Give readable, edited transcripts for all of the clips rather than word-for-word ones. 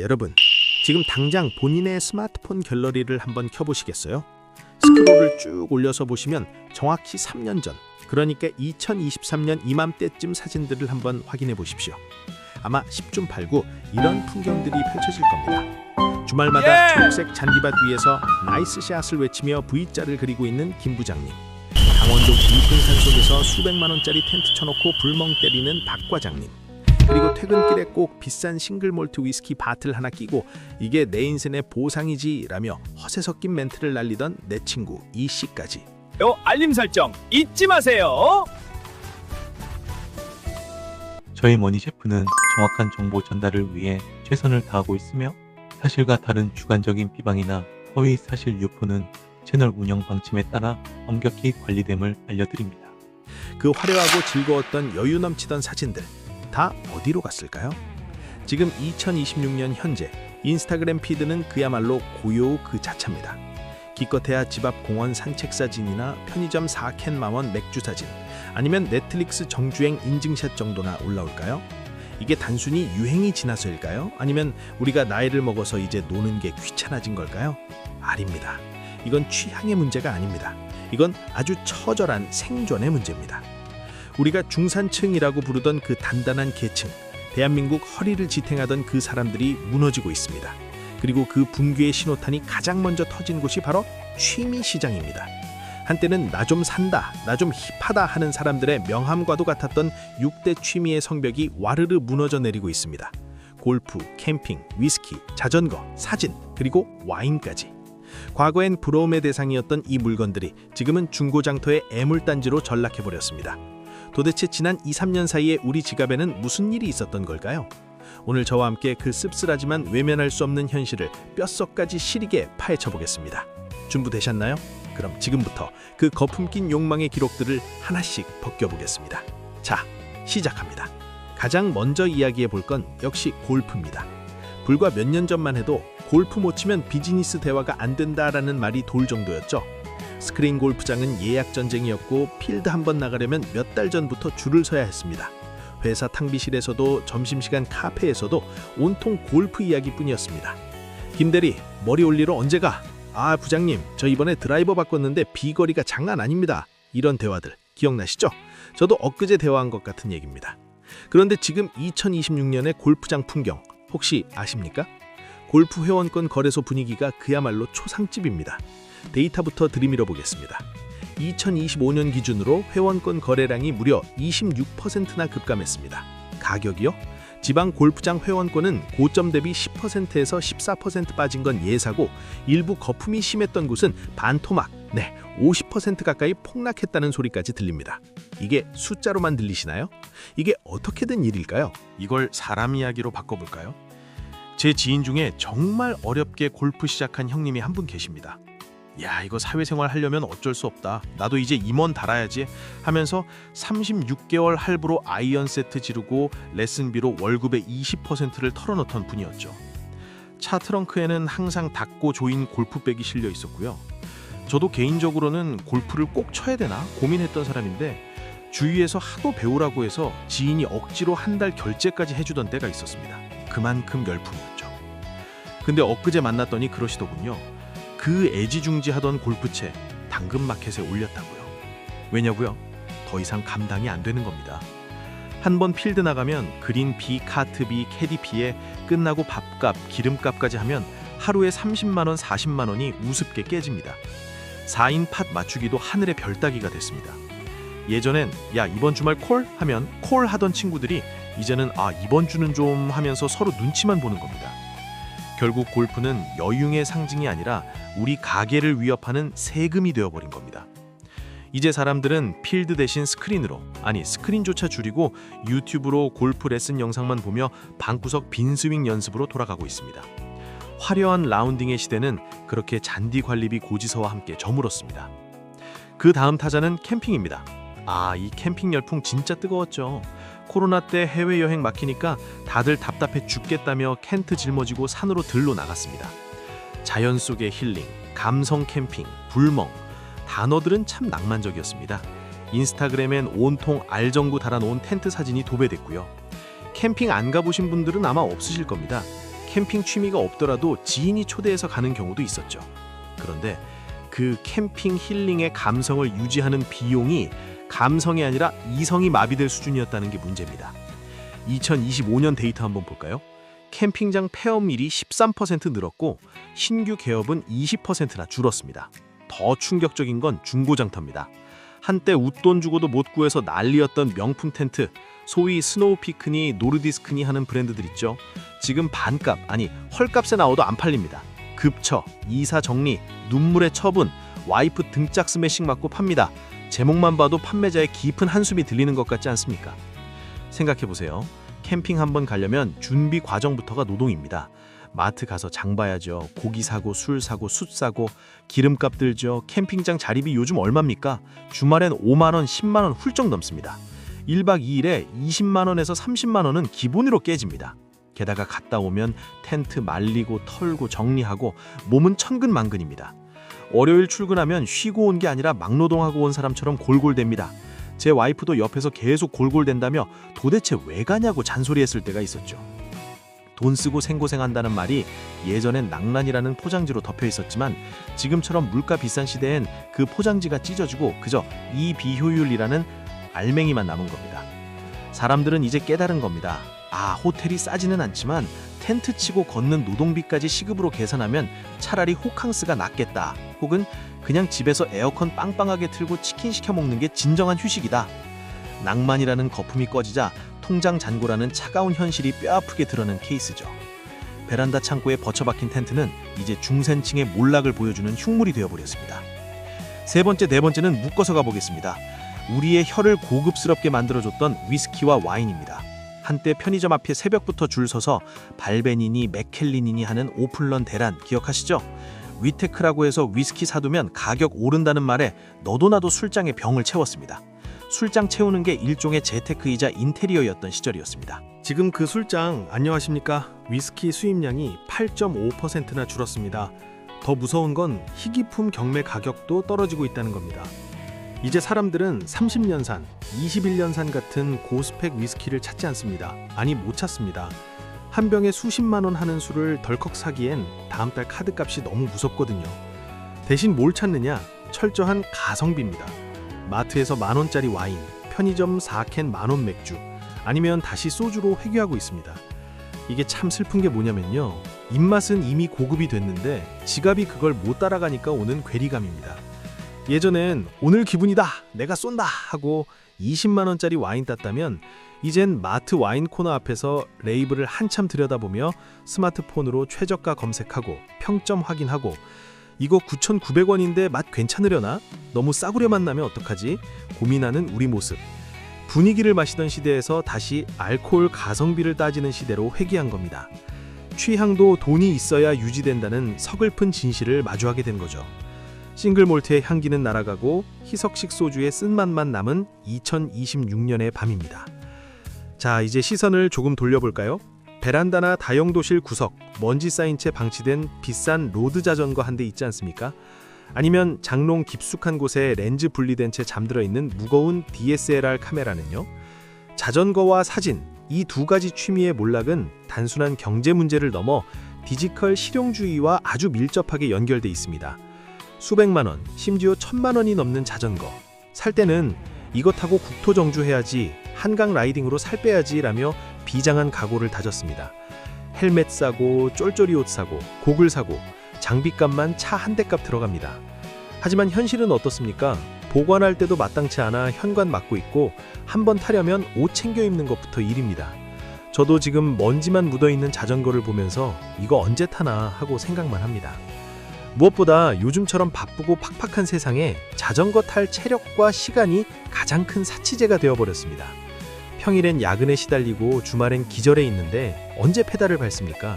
여러분, 지금 당장 본인의 스마트폰 갤러리를 한번 켜보시겠어요? 스크롤을 쭉 올려서 보시면 정확히 3년 전, 그러니까 2023년 이맘때쯤 사진들을 한번 확인해 보십시오. 아마 10중 8구 이런 풍경들이 펼쳐질 겁니다. 주말마다 초록색 잔디밭 위에서 나이스 샷을 외치며 V자를 그리고 있는 김 부장님, 강원도 깊은 산속에서 수백만 원짜리 텐트 쳐놓고 불멍 때리는 박 과장님, 그리고 퇴근길에 꼭 비싼 싱글몰트 위스키 바틀 하나 끼고 이게 내 인생의 보상이지 라며 허세 섞인 멘트를 날리던 내 친구 이씨까지. 알림 설정 잊지 마세요. 저희 머니 셰프는 정확한 정보 전달을 위해 최선을 다하고 있으며 사실과 다른 주관적인 비방이나 허위 사실 유포는 채널 운영 방침에 따라 엄격히 관리됨을 알려드립니다. 그 화려하고 즐거웠던 여유 넘치던 사진들 다 어디로 갔을까요? 지금 2026년 현재 인스타그램 피드는 그야말로 고요 그 자체입니다. 기껏해야 집 앞 공원 산책 사진이나 편의점 4캔 만원 맥주 사진, 아니면 넷플릭스 정주행 인증샷 정도나 올라올까요? 이게 단순히 유행이 지나서일까요? 아니면 우리가 나이를 먹어서 이제 노는 게 귀찮아진 걸까요? 아닙니다. 이건 취향의 문제가 아닙니다. 이건 아주 처절한 생존의 문제입니다. 우리가 중산층이라고 부르던 그 단단한 계층, 대한민국 허리를 지탱하던 그 사람들이 무너지고 있습니다. 그리고 그 붕괴의 신호탄이 가장 먼저 터진 곳이 바로 취미 시장입니다. 한때는 나 좀 산다, 나 좀 힙하다 하는 사람들의 명함과도 같았던 6대 취미의 성벽이 와르르 무너져 내리고 있습니다. 골프, 캠핑, 위스키, 자전거, 사진, 그리고 와인까지. 과거엔 부러움의 대상이었던 이 물건들이 지금은 중고장터의 애물단지로 전락해버렸습니다. 도대체 지난 2-3년 사이에 우리 지갑에는 무슨 일이 있었던 걸까요? 오늘 저와 함께 그 씁쓸하지만 외면할 수 없는 현실을 뼛속까지 시리게 파헤쳐보겠습니다. 준비되셨나요? 그럼 지금부터 그 거품 낀 욕망의 기록들을 하나씩 벗겨보겠습니다. 자, 시작합니다. 가장 먼저 이야기해 볼 건 역시 골프입니다. 불과 몇 년 전만 해도 골프 못 치면 비즈니스 대화가 안 된다라는 말이 돌 정도였죠. 스크린 골프장은 예약 전쟁이었고 필드 한번 나가려면 몇 달 전부터 줄을 서야 했습니다. 회사 탕비실에서도 점심시간 카페에서도 온통 골프 이야기뿐이었습니다. 김대리, 머리 올리러 언제 가? 아, 부장님, 저 이번에 드라이버 바꿨는데 비거리가 장난 아닙니다. 이런 대화들 기억나시죠? 저도 엊그제 대화한 것 같은 얘기입니다. 그런데 지금 2026년의 골프장 풍경 혹시 아십니까? 골프 회원권 거래소 분위기가 그야말로 초상집입니다. 데이터부터 들이밀어 보겠습니다. 2025년 기준으로 회원권 거래량이 무려 26%나 급감했습니다. 가격이요? 지방 골프장 회원권은 고점 대비 10%에서 14% 빠진 건 예사고, 일부 거품이 심했던 곳은 반토막, 50% 가까이 폭락했다는 소리까지 들립니다. 이게 숫자로만 들리시나요? 이게 어떻게 된 일일까요? 이걸 사람 이야기로 바꿔볼까요? 제 지인 중에 정말 어렵게 골프 시작한 형님이 한 분 계십니다. 야, 이거 사회생활 하려면 어쩔 수 없다. 나도 이제 임원 달아야지 하면서 36개월 할부로 아이언 세트 지르고 레슨비로 월급의 20%를 털어놓던 분이었죠. 차 트렁크에는 항상 닫고 조인 골프백이 실려 있었고요. 저도 개인적으로는 골프를 꼭 쳐야 되나 고민했던 사람인데 주위에서 하도 배우라고 해서 지인이 억지로 한 달 결제까지 해주던 때가 있었습니다. 그만큼 열풍이었죠. 근데 엊그제 만났더니 그러시더군요. 그 애지중지하던 골프채 당근마켓에 올렸다고요. 왜냐고요? 더 이상 감당이 안 되는 겁니다. 한 번 필드 나가면 그린비, 카트비, 캐디비에 끝나고 밥값, 기름값까지 하면 하루에 30만 원, 40만 원이 우습게 깨집니다. 4인 팟 맞추기도 하늘의 별 따기가 됐습니다. 예전엔 야, 이번 주말 콜? 하면 콜 하던 친구들이 이제는 이번 주는 좀 하면서 서로 눈치만 보는 겁니다. 결국 골프는 여융의 상징이 아니라 우리 가게를 위협하는 세금이 되어버린 겁니다. 이제 사람들은 필드 대신 스크린으로, 아니 스크린조차 줄이고 유튜브로 골프 레슨 영상만 보며 방구석 빈스윙 연습으로 돌아가고 있습니다. 화려한 라운딩의 시대는 그렇게 잔디 관리비 고지서와 함께 저물었습니다. 그 다음 타자는 캠핑입니다. 이 캠핑 열풍 진짜 뜨거웠죠. 코로나 때 해외여행 막히니까 다들 답답해 죽겠다며 텐트 짊어지고 산으로 들러 나갔습니다. 자연 속의 힐링, 감성 캠핑, 불멍, 단어들은 참 낭만적이었습니다. 인스타그램엔 온통 알전구 달아놓은 텐트 사진이 도배됐고요. 캠핑 안 가보신 분들은 아마 없으실 겁니다. 캠핑 취미가 없더라도 지인이 초대해서 가는 경우도 있었죠. 그런데 그 캠핑 힐링의 감성을 유지하는 비용이 감성이 아니라 이성이 마비될 수준이었다는 게 문제입니다. 2025년 데이터 한번 볼까요? 캠핑장 폐업률이 13% 늘었고 신규 개업은 20%나 줄었습니다. 더 충격적인 건 중고장터입니다. 한때 웃돈 주고도 못 구해서 난리였던 명품 텐트, 소위 스노우 피크니, 노르디스크니 하는 브랜드들 있죠. 지금 반값, 아니 헐값에 나와도 안 팔립니다. 급처, 이사 정리, 눈물의 처분, 와이프 등짝 스매싱 맞고 팝니다. 제목만 봐도 판매자의 깊은 한숨이 들리는 것 같지 않습니까? 생각해보세요. 캠핑 한번 가려면 준비 과정부터가 노동입니다. 마트 가서 장 봐야죠. 고기 사고, 술 사고, 숯 사고, 기름값 들죠. 캠핑장 자리비 요즘 얼마입니까? 주말엔 5만 원, 10만 원 훌쩍 넘습니다. 1박 2일에 20만 원에서 30만 원은 기본으로 깨집니다. 게다가 갔다 오면 텐트 말리고 털고 정리하고 몸은 천근만근입니다. 월요일 출근하면 쉬고 온 게 아니라 막노동하고 온 사람처럼 골골댑니다. 제 와이프도 옆에서 계속 골골댄다며 도대체 왜 가냐고 잔소리했을 때가 있었죠. 돈 쓰고 생고생한다는 말이 예전엔 낭란이라는 포장지로 덮여 있었지만 지금처럼 물가 비싼 시대엔 그 포장지가 찢어지고 그저 이 비효율이라는 알맹이만 남은 겁니다. 사람들은 이제 깨달은 겁니다. 아, 호텔이 싸지는 않지만 텐트 치고 걷는 노동비까지 시급으로 계산하면 차라리 호캉스가 낫겠다. 혹은 그냥 집에서 에어컨 빵빵하게 틀고 치킨 시켜 먹는 게 진정한 휴식이다. 낭만이라는 거품이 꺼지자 통장 잔고라는 차가운 현실이 뼈아프게 드러난 케이스죠. 베란다 창고에 버쳐박힌 텐트는 이제 중산층의 몰락을 보여주는 흉물이 되어버렸습니다. 세 번째, 네 번째는 묶어서 가보겠습니다. 우리의 혀를 고급스럽게 만들어줬던 위스키와 와인입니다. 한때 편의점 앞에 새벽부터 줄 서서 발베니니 맥켈린이니 하는 오픈런 대란 기억하시죠? 위테크라고 해서 위스키 사두면 가격 오른다는 말에 너도 나도 술장에 병을 채웠습니다. 술장 채우는 게 일종의 재테크이자 인테리어였던 시절이었습니다. 지금 그 술장 안녕하십니까? 위스키 수입량이 8.5%나 줄었습니다. 더 무서운 건 희귀품 경매 가격도 떨어지고 있다는 겁니다. 이제 사람들은 30년산, 21년산 같은 고스펙 위스키를 찾지 않습니다. 아니 못 찾습니다. 한 병에 수십만 원 하는 술을 덜컥 사기엔 다음 달 카드값이 너무 무섭거든요. 대신 뭘 찾느냐? 철저한 가성비입니다. 마트에서 만원짜리 와인, 편의점 4캔 만원 맥주, 아니면 다시 소주로 회귀하고 있습니다. 이게 참 슬픈 게 뭐냐면요. 입맛은 이미 고급이 됐는데 지갑이 그걸 못 따라가니까 오는 괴리감입니다. 예전엔 오늘 기분이다, 내가 쏜다 하고 20만 원짜리 와인 땄다면 이젠 마트 와인 코너 앞에서 레이블을 한참 들여다보며 스마트폰으로 최저가 검색하고 평점 확인하고 이거 9,900원인데 맛 괜찮으려나? 너무 싸구려만 나면 어떡하지? 고민하는 우리 모습. 분위기를 마시던 시대에서 다시 알코올 가성비를 따지는 시대로 회귀한 겁니다. 취향도 돈이 있어야 유지된다는 서글픈 진실을 마주하게 된 거죠. 싱글 몰트의 향기는 날아가고 희석식 소주의 쓴맛만 남은 2026년의 밤입니다. 자, 이제 시선을 조금 돌려볼까요? 베란다나 다용도실 구석, 먼지 쌓인 채 방치된 비싼 로드 자전거 한 대 있지 않습니까? 아니면 장롱 깊숙한 곳에 렌즈 분리된 채 잠들어 있는 무거운 DSLR 카메라는요? 자전거와 사진, 이 두 가지 취미의 몰락은 단순한 경제 문제를 넘어 디지털 실용주의와 아주 밀접하게 연결돼 있습니다. 수백만 원, 심지어 1,000만 원이 넘는 자전거. 살 때는 이거 타고 국토 정주해야지, 한강 라이딩으로 살 빼야지 라며 비장한 각오를 다졌습니다. 헬멧 사고, 쫄쫄이 옷 사고, 고글 사고, 장비값만 차 한 대 값 들어갑니다. 하지만 현실은 어떻습니까? 보관할 때도 마땅치 않아 현관 막고 있고 한 번 타려면 옷 챙겨 입는 것부터 일입니다. 저도 지금 먼지만 묻어있는 자전거를 보면서 이거 언제 타나 하고 생각만 합니다. 무엇보다 요즘처럼 바쁘고 팍팍한 세상에 자전거 탈 체력과 시간이 가장 큰 사치제가 되어버렸습니다. 평일엔 야근에 시달리고 주말엔 기절해 있는데 언제 페달을 밟습니까?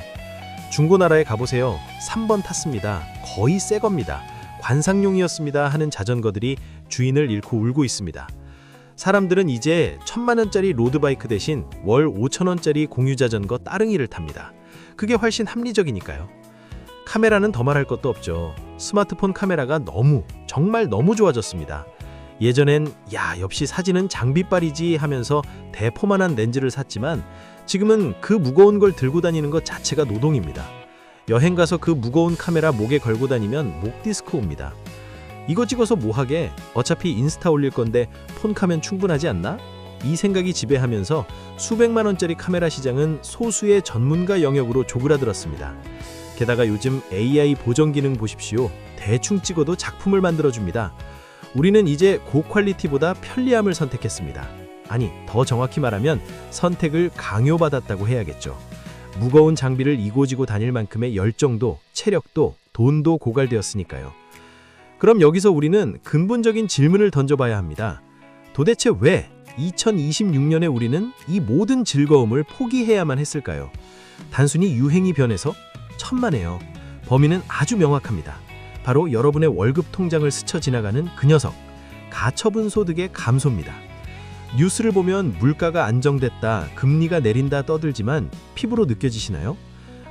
중고나라에 가보세요. 3번 탔습니다. 거의 새 겁니다. 관상용이었습니다 하는 자전거들이 주인을 잃고 울고 있습니다. 사람들은 이제 1,000만 원짜리 로드바이크 대신 월 5천 원짜리 공유자전거 따릉이를 탑니다. 그게 훨씬 합리적이니까요. 카메라는 더 말할 것도 없죠. 스마트폰 카메라가 정말 너무 좋아졌습니다. 예전엔 야 역시 사진은 장비빨이지 하면서 대포만한 렌즈를 샀지만 지금은 그 무거운 걸 들고 다니는 것 자체가 노동입니다. 여행 가서 그 무거운 카메라 목에 걸고 다니면 목 디스크 옵니다. 이거 찍어서 뭐하게? 어차피 인스타 올릴 건데 폰 카면 충분하지 않나? 이 생각이 지배하면서 수백만 원짜리 카메라 시장은 소수의 전문가 영역으로 조그라들었습니다. 게다가 요즘 AI 보정 기능 보십시오. 대충 찍어도 작품을 만들어줍니다. 우리는 이제 고퀄리티보다 편리함을 선택했습니다. 아니, 더 정확히 말하면 선택을 강요받았다고 해야겠죠. 무거운 장비를 이고지고 다닐 만큼의 열정도, 체력도, 돈도 고갈되었으니까요. 그럼 여기서 우리는 근본적인 질문을 던져봐야 합니다. 도대체 왜 2026년에 우리는 이 모든 즐거움을 포기해야만 했을까요? 단순히 유행이 변해서? 천만에요. 범인은 아주 명확합니다. 바로 여러분의 월급 통장을 스쳐 지나가는 그 녀석, 가처분 소득의 감소입니다. 뉴스를 보면 물가가 안정됐다, 금리가 내린다 떠들지만 피부로 느껴지시나요?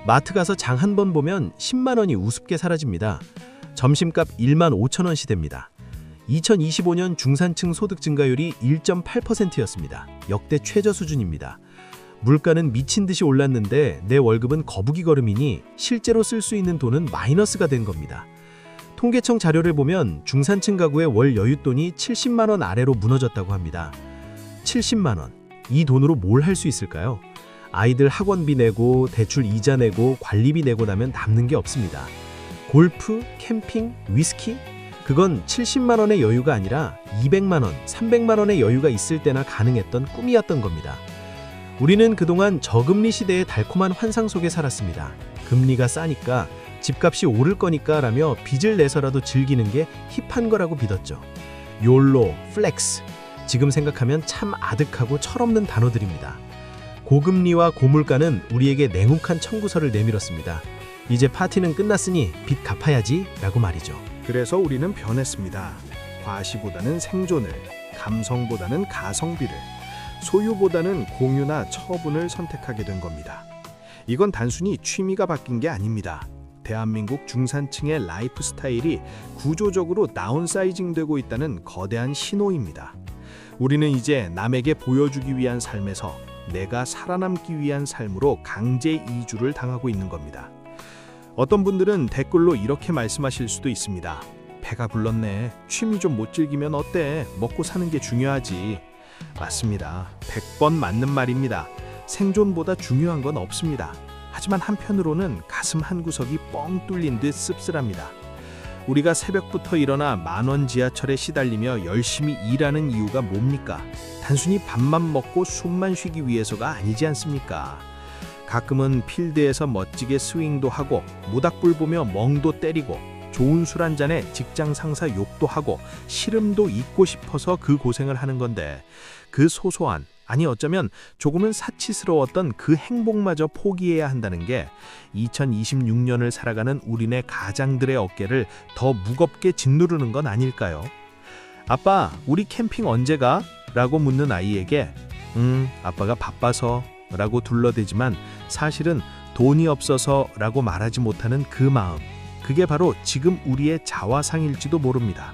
마트 가서 장 한 번 보면 10만 원이 우습게 사라집니다. 점심값 1만 5천 원 시대입니다. 2025년 중산층 소득 증가율이 1.8%였습니다. 역대 최저 수준입니다. 물가는 미친 듯이 올랐는데 내 월급은 거북이 걸음이니 실제로 쓸 수 있는 돈은 마이너스가 된 겁니다. 통계청 자료를 보면 중산층 가구의 월 여윳돈이 70만 원 아래로 무너졌다고 합니다. 70만 원. 이 돈으로 뭘 할 수 있을까요? 아이들 학원비 내고 대출 이자 내고 관리비 내고 나면 남는 게 없습니다. 골프, 캠핑, 위스키? 그건 70만 원의 여유가 아니라 200만 원, 300만 원의 여유가 있을 때나 가능했던 꿈이었던 겁니다. 우리는 그동안 저금리 시대의 달콤한 환상 속에 살았습니다. 금리가 싸니까, 집값이 오를 거니까 라며 빚을 내서라도 즐기는 게 힙한 거라고 믿었죠. 욜로, 플렉스. 지금 생각하면 참 아득하고 철없는 단어들입니다. 고금리와 고물가는 우리에게 냉혹한 청구서를 내밀었습니다. 이제 파티는 끝났으니 빚 갚아야지 라고 말이죠. 그래서 우리는 변했습니다. 과시보다는 생존을, 감성보다는 가성비를, 소유보다는 공유나 처분을 선택하게 된 겁니다. 이건 단순히 취미가 바뀐 게 아닙니다. 대한민국 중산층의 라이프 스타일이 구조적으로 다운사이징 되고 있다는 거대한 신호입니다. 우리는 이제 남에게 보여주기 위한 삶에서 내가 살아남기 위한 삶으로 강제 이주를 당하고 있는 겁니다. 어떤 분들은 댓글로 이렇게 말씀하실 수도 있습니다. 배가 불렀네. 취미 좀 못 즐기면 어때? 먹고 사는 게 중요하지. 맞습니다. 100번 맞는 말입니다. 생존보다 중요한 건 없습니다. 하지만 한편으로는 가슴 한구석이 뻥 뚫린 듯 씁쓸합니다. 우리가 새벽부터 일어나 만원 지하철에 시달리며 열심히 일하는 이유가 뭡니까? 단순히 밥만 먹고 숨만 쉬기 위해서가 아니지 않습니까? 가끔은 필드에서 멋지게 스윙도 하고 모닥불 보며 멍도 때리고 좋은 술 한 잔에 직장 상사 욕도 하고 시름도 잊고 싶어서 그 고생을 하는 건데, 그 소소한, 아니 어쩌면 조금은 사치스러웠던 그 행복마저 포기해야 한다는 게 2026년을 살아가는 우리네 가장들의 어깨를 더 무겁게 짓누르는 건 아닐까요? 아빠, 우리 캠핑 언제 가? 라고 묻는 아이에게 아빠가 바빠서 라고 둘러대지만 사실은 돈이 없어서 라고 말하지 못하는 그 마음, 그게 바로 지금 우리의 자화상일지도 모릅니다.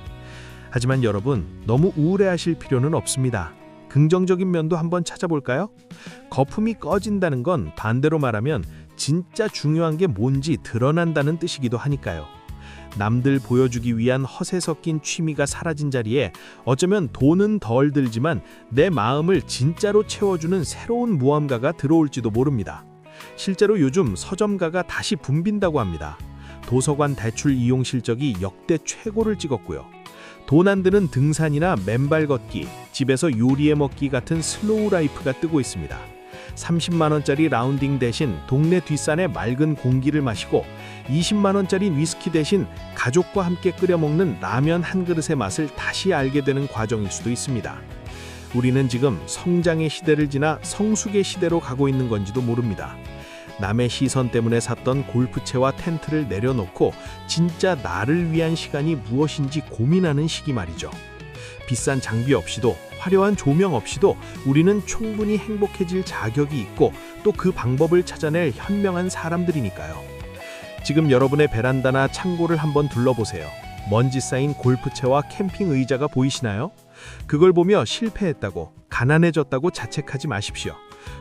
하지만 여러분, 너무 우울해하실 필요는 없습니다. 긍정적인 면도 한번 찾아볼까요? 거품이 꺼진다는 건 반대로 말하면 진짜 중요한 게 뭔지 드러난다는 뜻이기도 하니까요. 남들 보여주기 위한 허세 섞인 취미가 사라진 자리에 어쩌면 돈은 덜 들지만 내 마음을 진짜로 채워주는 새로운 무언가가 들어올지도 모릅니다. 실제로 요즘 서점가가 다시 붐빈다고 합니다. 도서관 대출 이용 실적이 역대 최고를 찍었고요. 돈 안 드는 등산이나 맨발 걷기, 집에서 요리해 먹기 같은 슬로우 라이프가 뜨고 있습니다. 30만 원짜리 라운딩 대신 동네 뒷산의 맑은 공기를 마시고 20만 원짜리 위스키 대신 가족과 함께 끓여 먹는 라면 한 그릇의 맛을 다시 알게 되는 과정일 수도 있습니다. 우리는 지금 성장의 시대를 지나 성숙의 시대로 가고 있는 건지도 모릅니다. 남의 시선 때문에 샀던 골프채와 텐트를 내려놓고 진짜 나를 위한 시간이 무엇인지 고민하는 시기 말이죠. 비싼 장비 없이도, 화려한 조명 없이도 우리는 충분히 행복해질 자격이 있고 또 그 방법을 찾아낼 현명한 사람들이니까요. 지금 여러분의 베란다나 창고를 한번 둘러보세요. 먼지 쌓인 골프채와 캠핑 의자가 보이시나요? 그걸 보며 실패했다고, 가난해졌다고 자책하지 마십시오.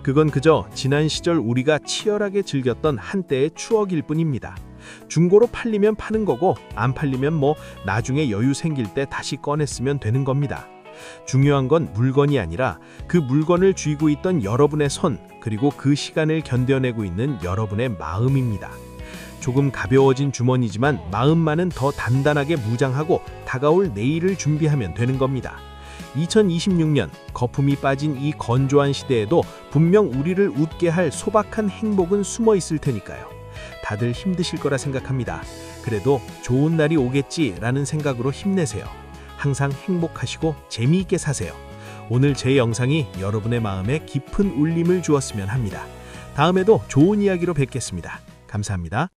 그건 그저 지난 시절 우리가 치열하게 즐겼던 한때의 추억일 뿐입니다. 중고로 팔리면 파는 거고 안 팔리면 뭐 나중에 여유 생길 때 다시 꺼냈으면 되는 겁니다. 중요한 건 물건이 아니라 그 물건을 쥐고 있던 여러분의 손, 그리고 그 시간을 견뎌내고 있는 여러분의 마음입니다. 조금 가벼워진 주머니지만 마음만은 더 단단하게 무장하고 다가올 내일을 준비하면 되는 겁니다. 2026년 거품이 빠진 이 건조한 시대에도 분명 우리를 웃게 할 소박한 행복은 숨어 있을 테니까요. 다들 힘드실 거라 생각합니다. 그래도 좋은 날이 오겠지라는 생각으로 힘내세요. 항상 행복하시고 재미있게 사세요. 오늘 제 영상이 여러분의 마음에 깊은 울림을 주었으면 합니다. 다음에도 좋은 이야기로 뵙겠습니다. 감사합니다.